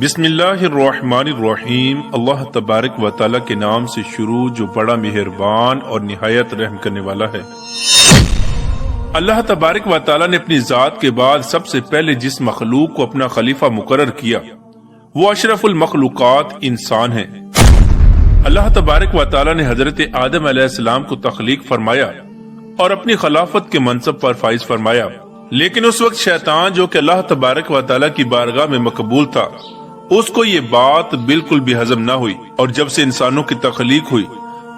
بسم اللہ الرحمن الرحیم۔ اللہ تبارک و تعالیٰ کے نام سے شروع جو بڑا مہربان اور نہایت رحم کرنے والا ہے۔ اللہ تبارک و تعالیٰ نے اپنی ذات کے بعد سب سے پہلے جس مخلوق کو اپنا خلیفہ مقرر کیا وہ اشرف المخلوقات انسان ہے۔ اللہ تبارک و تعالیٰ نے حضرت آدم علیہ السلام کو تخلیق فرمایا اور اپنی خلافت کے منصب پر فائز فرمایا، لیکن اس وقت شیطان جو کہ اللہ تبارک و تعالیٰ کی بارگاہ میں مقبول تھا، اس کو یہ بات بالکل بھی ہضم نہ ہوئی، اور جب سے انسانوں کی تخلیق ہوئی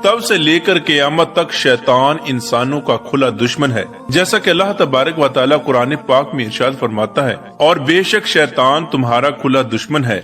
تب سے لے کر قیامت تک شیطان انسانوں کا کھلا دشمن ہے، جیسا کہ اللہ تبارک و تعالیٰ قرآن پاک میں ارشاد فرماتا ہے، اور بے شک شیطان تمہارا کھلا دشمن ہے۔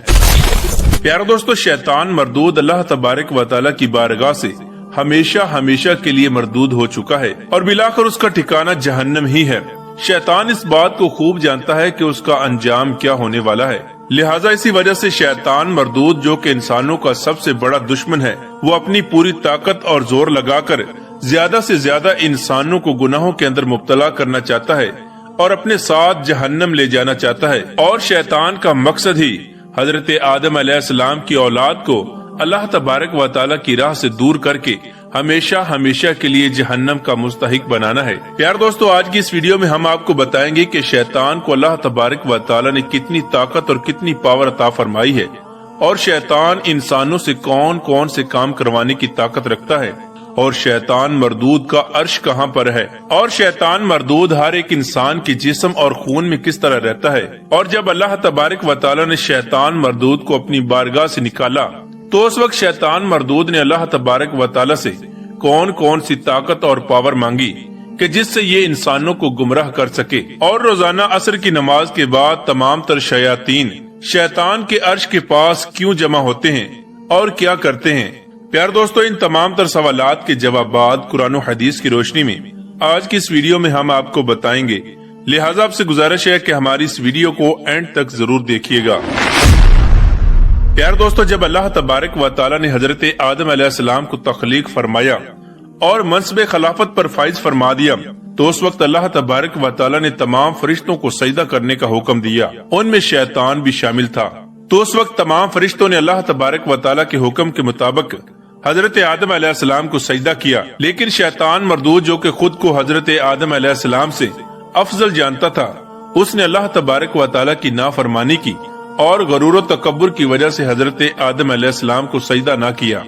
پیارے دوستو، شیطان مردود اللہ تبارک و تعالیٰ کی بارگاہ سے ہمیشہ کے لیے مردود ہو چکا ہے، اور بلاخر اس کا ٹھکانہ جہنم ہی ہے۔ شیطان اس بات کو خوب جانتا ہے کہ اس کا انجام کیا ہونے والا ہے، لہٰذا اسی وجہ سے شیطان مردود جو کہ انسانوں کا سب سے بڑا دشمن ہے، وہ اپنی پوری طاقت اور زور لگا کر زیادہ سے زیادہ انسانوں کو گناہوں کے اندر مبتلا کرنا چاہتا ہے اور اپنے ساتھ جہنم لے جانا چاہتا ہے، اور شیطان کا مقصد ہی حضرت آدم علیہ السلام کی اولاد کو اللہ تبارک و تعالیٰ کی راہ سے دور کر کے ہمیشہ کے لیے جہنم کا مستحق بنانا ہے۔ پیار دوستو، آج کی اس ویڈیو میں ہم آپ کو بتائیں گے کہ شیطان کو اللہ تبارک و تعالیٰ نے کتنی طاقت اور کتنی پاور عطا فرمائی ہے، اور شیطان انسانوں سے کون سے کام کروانے کی طاقت رکھتا ہے، اور شیطان مردود کا عرش کہاں پر ہے، اور شیطان مردود ہر ایک انسان کے جسم اور خون میں کس طرح رہتا ہے، اور جب اللہ تبارک و تعالیٰ نے شیطان مردود کو اپنی بارگاہ سے نکالا تو اس وقت شیطان مردود نے اللہ تبارک و تعالیٰ سے کون سی طاقت اور پاور مانگی کہ جس سے یہ انسانوں کو گمراہ کر سکے، اور روزانہ عصر کی نماز کے بعد تمام تر شیاطین شیطان کے عرش کے پاس کیوں جمع ہوتے ہیں اور کیا کرتے ہیں؟ پیار دوستو، ان تمام تر سوالات کے جوابات قرآن و حدیث کی روشنی میں آج کی اس ویڈیو میں ہم آپ کو بتائیں گے، لہٰذا آپ سے گزارش ہے کہ ہماری اس ویڈیو کو اینڈ تک ضرور دیکھیے گا۔ پیار دوستو، جب اللہ تبارک و تعالیٰ نے حضرت آدم علیہ السلام کو تخلیق فرمایا اور منصب خلافت پر فائز فرما دیا تو اس وقت اللہ تبارک و تعالیٰ نے تمام فرشتوں کو سجدہ کرنے کا حکم دیا، ان میں شیطان بھی شامل تھا۔ تو اس وقت تمام فرشتوں نے اللہ تبارک و تعالیٰ کے حکم کے مطابق حضرت آدم علیہ السلام کو سجدہ کیا، لیکن شیطان مردود جو کہ خود کو حضرت آدم علیہ السلام سے افضل جانتا تھا، اس نے اللہ تبارک و تعالیٰ کی نافرمانی کی اور غرور و تکبر کی وجہ سے حضرت آدم علیہ السلام کو سجدہ نہ کیا۔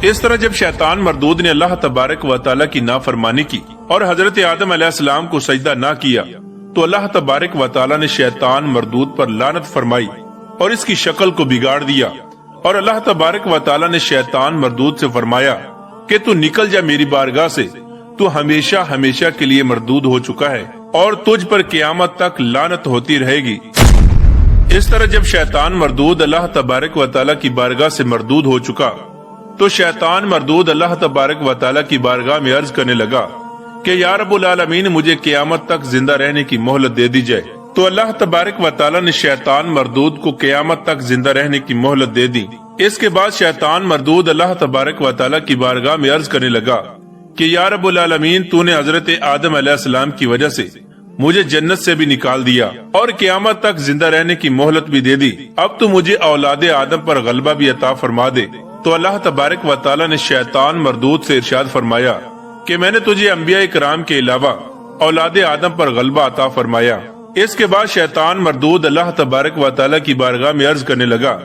اس طرح جب شیطان مردود نے اللہ تبارک و تعالیٰ کی نافرمانی کی اور حضرت آدم علیہ السلام کو سجدہ نہ کیا تو اللہ تبارک و تعالیٰ نے شیطان مردود پر لعنت فرمائی اور اس کی شکل کو بگاڑ دیا، اور اللہ تبارک و تعالیٰ نے شیطان مردود سے فرمایا کہ تو نکل جا میری بارگاہ سے، تو ہمیشہ کے لیے مردود ہو چکا ہے اور تجھ پر قیامت تک لعنت ہوتی رہے گی۔ اس طرح جب شیطان مردود اللہ تبارک و تعالیٰ کی بارگاہ سے مردود ہو چکا تو شیطان مردود اللہ تبارک و تعالیٰ کی بارگاہ میں عرض کرنے لگا کہ یا رب العالمین، مجھے قیامت تک زندہ رہنے کی مہلت دے دی جائے۔ تو اللہ تبارک و تعالیٰ نے شیطان مردود کو قیامت تک زندہ رہنے کی مہلت دے دی۔ اس کے بعد شیطان مردود اللہ تبارک و تعالیٰ کی بارگاہ میں عرض کرنے لگا کہ یا رب العالمین، تو نے حضرت آدم علیہ السلام کی وجہ سے مجھے جنت سے بھی نکال دیا اور قیامت تک زندہ رہنے کی مہلت بھی دے دی، اب تو مجھے اولاد آدم پر غلبہ بھی عطا فرما دے۔ تو اللہ تبارک و تعالیٰ نے شیطان مردود سے ارشاد فرمایا کہ میں نے تجھے انبیاء کرام کے علاوہ اولاد آدم پر غلبہ عطا فرمایا۔ اس کے بعد شیطان مردود اللہ تبارک و تعالیٰ کی بارگاہ میں عرض کرنے لگا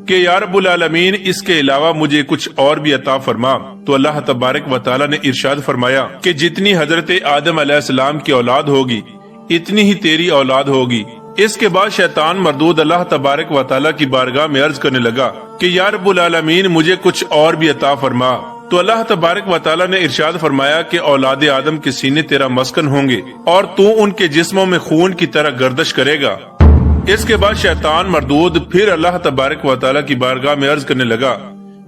کہ یا رب العالمین، اس کے علاوہ مجھے کچھ اور بھی عطا فرما۔ تو اللہ تبارک و تعالیٰ نے ارشاد فرمایا کہ جتنی حضرت آدم علیہ السلام کی اولاد ہوگی اتنی ہی تیری اولاد ہوگی۔ اس کے بعد شیطان مردود اللہ تبارک و تعالیٰ کی بارگاہ میں عرض کرنے لگا کہ یا رب العالمین، مجھے کچھ اور بھی عطا فرما۔ تو اللہ تبارک و تعالیٰ نے ارشاد فرمایا کہ اولاد آدم کے سینے تیرا مسکن ہوں گے اور تو ان کے جسموں میں خون کی طرح گردش کرے گا۔ اس کے بعد شیطان مردود پھر اللہ تبارک و تعالیٰ کی بارگاہ میں عرض کرنے لگا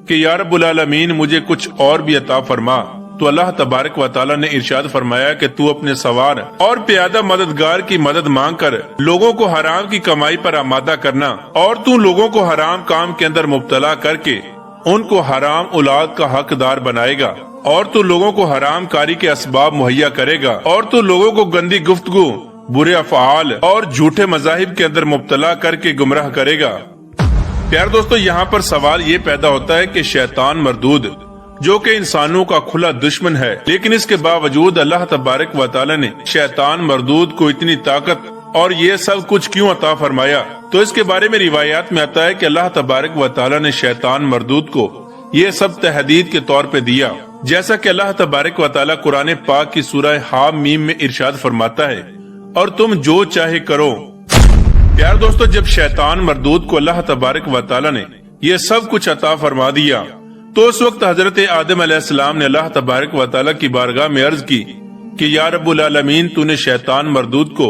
کہ یا رب العالمین، مجھے کچھ اور بھی عطا فرما۔ تو اللہ تبارک و تعالیٰ نے ارشاد فرمایا کہ تو اپنے سوار اور پیادہ مددگار کی مدد مانگ کر لوگوں کو حرام کی کمائی پر آمادہ کرنا، اور تو لوگوں کو حرام کام کے اندر مبتلا کر کے ان کو حرام اولاد کا حقدار بنائے گا، اور تو لوگوں کو حرام کاری کے اسباب مہیا کرے گا، اور تو لوگوں کو گندی گفتگو، برے افعال اور جھوٹے مذاہب کے اندر مبتلا کر کے گمراہ کرے گا۔ پیار دوستو، یہاں پر سوال یہ پیدا ہوتا ہے کہ شیطان مردود جو کہ انسانوں کا کھلا دشمن ہے، لیکن اس کے باوجود اللہ تبارک و تعالی نے شیطان مردود کو اتنی طاقت اور یہ سب کچھ کیوں عطا فرمایا؟ تو اس کے بارے میں روایات میں آتا ہے کہ اللہ تبارک و تعالی نے شیطان مردود کو یہ سب تحدید کے طور پہ دیا، جیسا کہ اللہ تبارک و تعالی قرآن پاک کی سورہ حامیم میں ارشاد فرماتا ہے، اور تم جو چاہے کرو۔ پیار دوستو، جب شیطان مردود کو اللہ تبارک و تعالی نے یہ سب کچھ عطا فرما دیا تو اس وقت حضرت آدم علیہ السلام نے اللہ تبارک و تعالی کی بارگاہ میں عرض کی کہ یا رب العالمین، تو نے شیطان مردود کو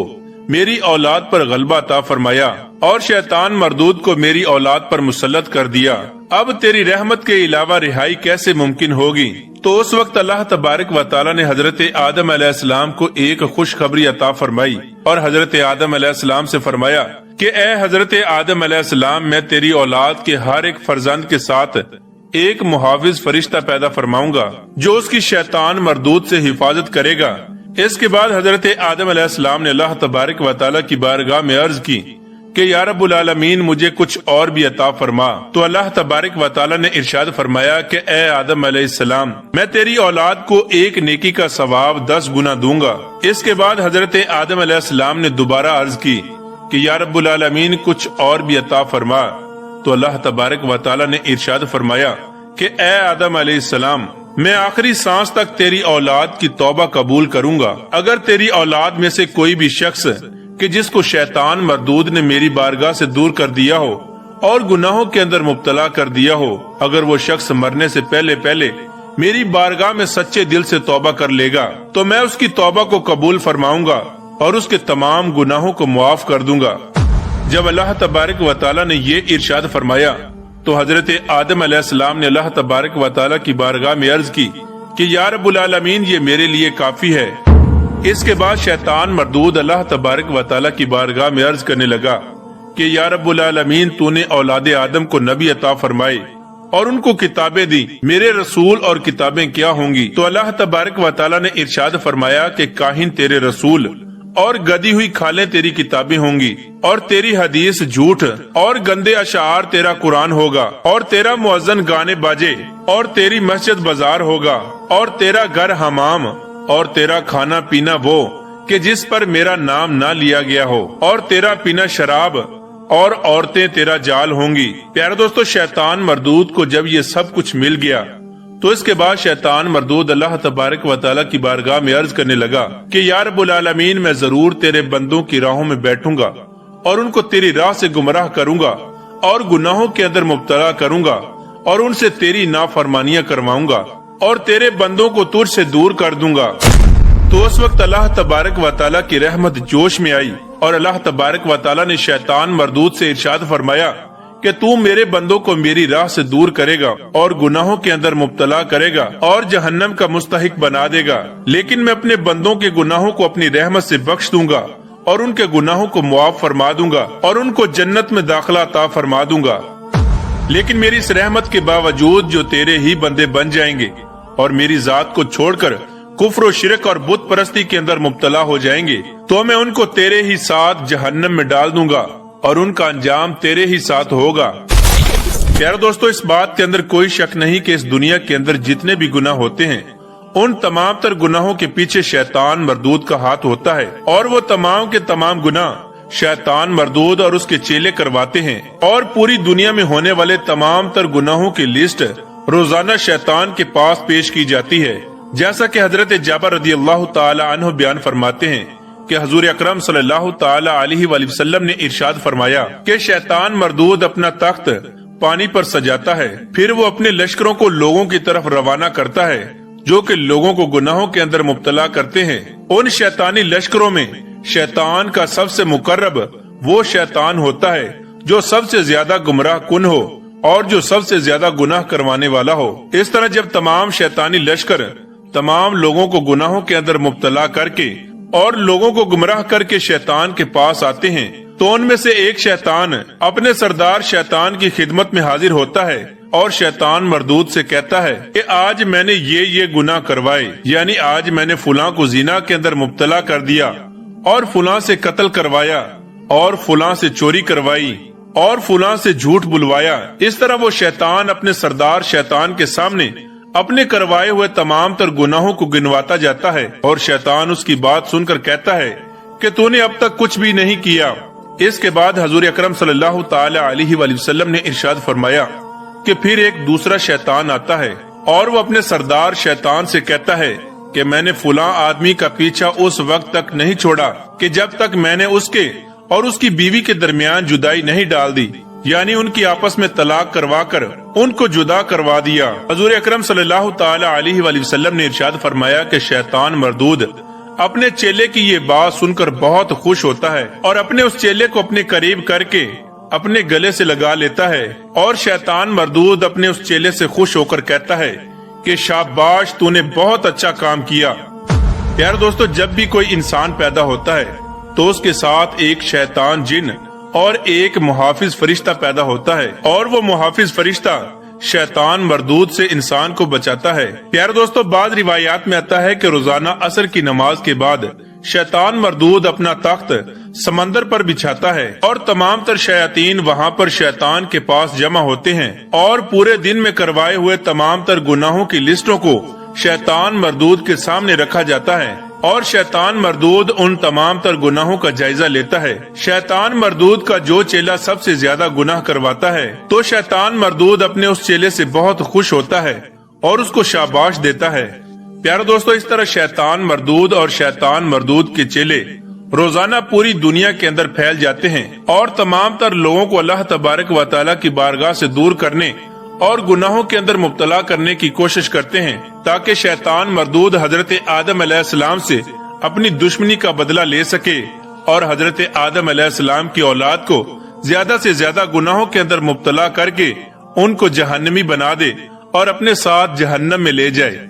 میری اولاد پر غلبہ عطا فرمایا اور شیطان مردود کو میری اولاد پر مسلط کر دیا، اب تیری رحمت کے علاوہ رہائی کیسے ممکن ہوگی؟ تو اس وقت اللہ تبارک و تعالی نے حضرت آدم علیہ السلام کو ایک خوشخبری عطا فرمائی اور حضرت آدم علیہ السلام سے فرمایا کہ اے حضرت آدم علیہ السلام، میں تیری اولاد کے ہر ایک فرزند کے ساتھ ایک محافظ فرشتہ پیدا فرماؤں گا جو اس کی شیطان مردود سے حفاظت کرے گا۔ اس کے بعد حضرت آدم علیہ السلام نے اللہ تبارک و تعالی کی بارگاہ میں عرض کی کہ یا رب العالمین، مجھے کچھ اور بھی عطا فرما۔ تو اللہ تبارک و تعالی نے ارشاد فرمایا کہ اے آدم علیہ السلام، میں تیری اولاد کو ایک نیکی کا ثواب 10 گنا دوں گا۔ اس کے بعد حضرت آدم علیہ السلام نے دوبارہ عرض کی کہ یا رب العالمین، کچھ اور بھی عطا فرما۔ تو اللہ تبارک و تعالی نے ارشاد فرمایا کہ اے آدم علیہ السلام، میں آخری سانس تک تیری اولاد کی توبہ قبول کروں گا۔ اگر تیری اولاد میں سے کوئی بھی شخص کہ جس کو شیطان مردود نے میری بارگاہ سے دور کر دیا ہو اور گناہوں کے اندر مبتلا کر دیا ہو، اگر وہ شخص مرنے سے پہلے میری بارگاہ میں سچے دل سے توبہ کر لے گا تو میں اس کی توبہ کو قبول فرماؤں گا اور اس کے تمام گناہوں کو معاف کر دوں گا۔ جب اللہ تبارک و تعالی نے یہ ارشاد فرمایا تو حضرت آدم علیہ السلام نے اللہ تبارک و تعالی کی بارگاہ میں عرض کی کہ یا رب العالمین، یہ میرے لیے کافی ہے۔ اس کے بعد شیطان مردود اللہ تبارک و تعالی کی بارگاہ میں عرض کرنے لگا کہ یا رب العالمین، تو نے اولاد آدم کو نبی عطا فرمائے اور ان کو کتابیں دی، میرے رسول اور کتابیں کیا ہوں گی؟ تو اللہ تبارک و تعالی نے ارشاد فرمایا کہ کاہن تیرے رسول اور گدی ہوئی کھالیں تیری کتابیں ہوں گی، اور تیری حدیث جھوٹ اور گندے اشعار تیرا قرآن ہوگا، اور تیرا مؤذن گانے باجے اور تیری مسجد بازار ہوگا، اور تیرا گھر حمام اور تیرا کھانا پینا وہ کہ جس پر میرا نام نہ لیا گیا ہو، اور تیرا پینا شراب اور عورتیں تیرا جال ہوں گی۔ پیارے دوستو، شیطان مردود کو جب یہ سب کچھ مل گیا تو اس کے بعد شیطان مردود اللہ تبارک و تعالی کی بارگاہ میں عرض کرنے لگا کہ یا رب العالمین، میں ضرور تیرے بندوں کی راہوں میں بیٹھوں گا اور ان کو تیری راہ سے گمراہ کروں گا اور گناہوں کے اندر مبتلا کروں گا اور ان سے تیری نافرمانیاں کرواؤں گا اور تیرے بندوں کو تجھ سے دور کر دوں گا۔ تو اس وقت اللہ تبارک و تعالی کی رحمت جوش میں آئی اور اللہ تبارک و تعالی نے شیطان مردود سے ارشاد فرمایا کہ تو میرے بندوں کو میری راہ سے دور کرے گا اور گناہوں کے اندر مبتلا کرے گا اور جہنم کا مستحق بنا دے گا، لیکن میں اپنے بندوں کے گناہوں کو اپنی رحمت سے بخش دوں گا اور ان کے گناہوں کو معاف فرما دوں گا اور ان کو جنت میں داخلہ عطا فرما دوں گا۔ لیکن میری اس رحمت کے باوجود جو تیرے ہی بندے بن جائیں گے اور میری ذات کو چھوڑ کر کفر و شرک اور بت پرستی کے اندر مبتلا ہو جائیں گے تو میں ان کو تیرے ہی ساتھ جہنم میں ڈال دوں گا اور ان کا انجام تیرے ہی ساتھ ہوگا۔ پیارے دوستو، اس بات کے اندر کوئی شک نہیں کہ اس دنیا کے اندر جتنے بھی گناہ ہوتے ہیں ان تمام تر گناہوں کے پیچھے شیطان مردود کا ہاتھ ہوتا ہے، اور وہ تمام کے تمام گناہ شیطان مردود اور اس کے چیلے کرواتے ہیں، اور پوری دنیا میں ہونے والے تمام تر گناہوں کی لسٹ روزانہ شیطان کے پاس پیش کی جاتی ہے، جیسا کہ حضرت جابر رضی اللہ تعالی عنہ بیان فرماتے ہیں کہ حضور اکرم صلی اللہ تعالی علیہ وآلہ وسلم نے ارشاد فرمایا کہ شیطان مردود اپنا تخت پانی پر سجاتا ہے، پھر وہ اپنے لشکروں کو لوگوں کی طرف روانہ کرتا ہے جو کہ لوگوں کو گناہوں کے اندر مبتلا کرتے ہیں۔ ان شیطانی لشکروں میں شیطان کا سب سے مقرب وہ شیطان ہوتا ہے جو سب سے زیادہ گمراہ کن ہو اور جو سب سے زیادہ گناہ کروانے والا ہو۔ اس طرح جب تمام شیطانی لشکر تمام لوگوں کو گناہوں کے اندر مبتلا کر کے اور لوگوں کو گمراہ کر کے شیطان کے پاس آتے ہیں تو ان میں سے ایک شیطان اپنے سردار شیطان کی خدمت میں حاضر ہوتا ہے اور شیطان مردود سے کہتا ہے کہ آج میں نے یہ گناہ کروائے، یعنی آج میں نے فلاں کو زنا کے اندر مبتلا کر دیا اور فلاں سے قتل کروایا اور فلاں سے چوری کروائی اور فلاں سے جھوٹ بلوایا۔ اس طرح وہ شیطان اپنے سردار شیطان کے سامنے اپنے کروائے ہوئے تمام تر گناہوں کو گنواتا جاتا ہے، اور شیطان اس کی بات سن کر کہتا ہے کہ تو نے اب تک کچھ بھی نہیں کیا۔ اس کے بعد حضور اکرم صلی اللہ تعالی علیہ وآلہ وسلم نے ارشاد فرمایا کہ پھر ایک دوسرا شیطان آتا ہے اور وہ اپنے سردار شیطان سے کہتا ہے کہ میں نے فلاں آدمی کا پیچھا اس وقت تک نہیں چھوڑا کہ جب تک میں نے اس کے اور اس کی بیوی کے درمیان جدائی نہیں ڈال دی، یعنی ان کی آپس میں طلاق کروا کر ان کو جدا کروا دیا۔ حضور اکرم صلی اللہ تعالی علیہ وآلہ وسلم نے ارشاد فرمایا کہ شیطان مردود اپنے چیلے کی یہ بات سن کر بہت خوش ہوتا ہے اور اپنے اس چیلے کو اپنے قریب کر کے اپنے گلے سے لگا لیتا ہے، اور شیطان مردود اپنے اس چیلے سے خوش ہو کر کہتا ہے کہ شاباش، تو نے بہت اچھا کام کیا۔ پیارے دوستو، جب بھی کوئی انسان پیدا ہوتا ہے تو اس کے ساتھ ایک شیطان جن اور ایک محافظ فرشتہ پیدا ہوتا ہے، اور وہ محافظ فرشتہ شیطان مردود سے انسان کو بچاتا ہے۔ پیارے دوستو، بعض روایات میں آتا ہے کہ روزانہ عصر کی نماز کے بعد شیطان مردود اپنا تخت سمندر پر بچھاتا ہے اور تمام تر شیاطین وہاں پر شیطان کے پاس جمع ہوتے ہیں، اور پورے دن میں کروائے ہوئے تمام تر گناہوں کی لسٹوں کو شیطان مردود کے سامنے رکھا جاتا ہے، اور شیطان مردود ان تمام تر گناہوں کا جائزہ لیتا ہے۔ شیطان مردود کا جو چیلا سب سے زیادہ گناہ کرواتا ہے تو شیطان مردود اپنے اس چیلے سے بہت خوش ہوتا ہے اور اس کو شاباش دیتا ہے۔ پیارے دوستو، اس طرح شیطان مردود اور شیطان مردود کے چیلے روزانہ پوری دنیا کے اندر پھیل جاتے ہیں اور تمام تر لوگوں کو اللہ تبارک و تعالیٰ کی بارگاہ سے دور کرنے اور گناہوں کے اندر مبتلا کرنے کی کوشش کرتے ہیں، تاکہ شیطان مردود حضرت آدم علیہ السلام سے اپنی دشمنی کا بدلہ لے سکے اور حضرت آدم علیہ السلام کی اولاد کو زیادہ سے زیادہ گناہوں کے اندر مبتلا کر کے ان کو جہنمی بنا دے اور اپنے ساتھ جہنم میں لے جائے۔